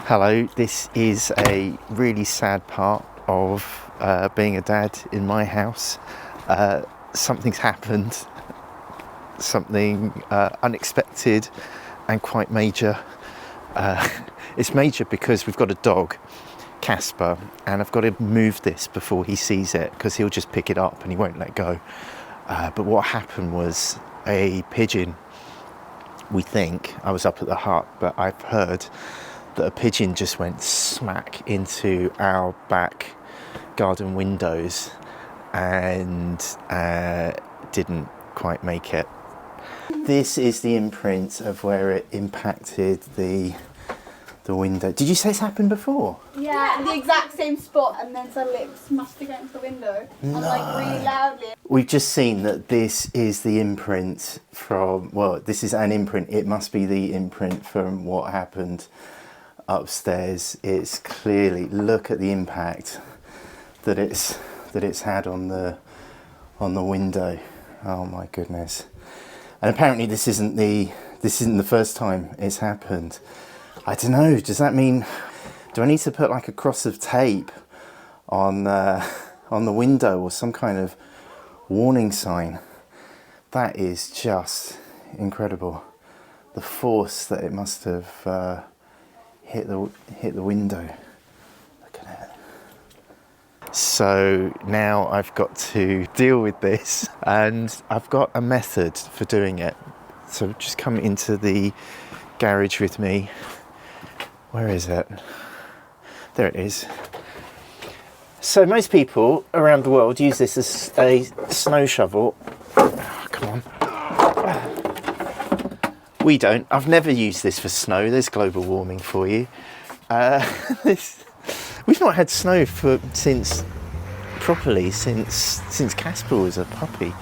Hello, this is a really sad part of being a dad in my house. Something's happened, something unexpected and quite major. It's major because we've got a dog, Casper, and I've got to move this before he sees it because he'll just pick it up and he won't let go. But what happened was a pigeon, we think, I was up at the hut, but I've heard that a pigeon just went smack into our back garden windows and didn't quite make it. This is the imprint of where it impacted the window. Did you say it's happened before? Yeah, in the exact same spot, and then suddenly it smashed against the window. No. And like really loudly. We've just seen that this is the imprint from, well, this is an imprint. It must be the imprint from what happened upstairs. It's clearly, look at the impact that it's had on the window. Oh my goodness. And apparently this isn't the first time it's happened. I don't know, does that mean, do I need to put like a cross of tape on the window or some kind of warning sign? That is just incredible. The force that it must have hit the window. Look at it. So now I've got to deal with this, and I've got a method for doing it. So just come into the garage with me. Where is it? There it is. So most people around the world use this as a snow shovel. Oh, come on. We don't. I've never used this for snow. There's global warming for you. We've not had snow since Casper was a puppy.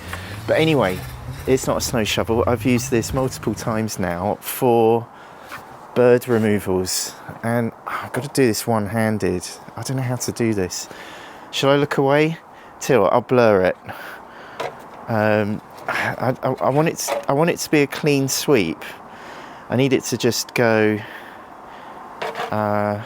But anyway, it's not a snow shovel. I've used this multiple times now for bird removals, and I've got to do this one-handed. I don't know how to do this. Shall I look away? Tell you what, I'll blur it. I want it to be a clean sweep. I need it to just go. And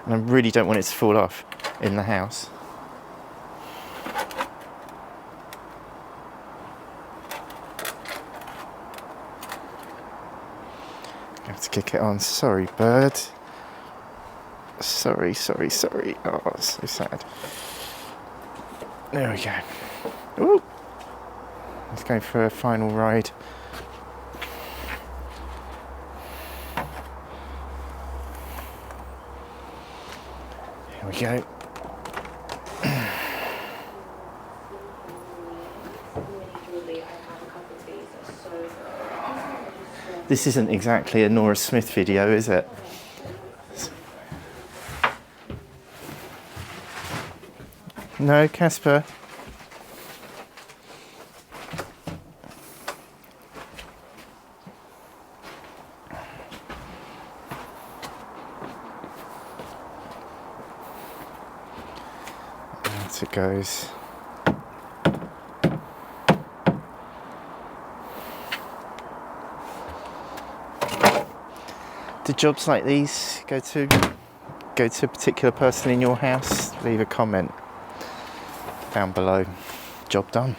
I really don't want it to fall off in the house. I have to kick it on. Sorry, bird. Sorry. Oh, so sad. There we go. Ooh. Let's go for a final ride. Here we go. This isn't exactly a Nora Smith video, is it? No, Casper. Out it goes. Do jobs like these go to a particular person in your house? Leave a comment down below. Job done.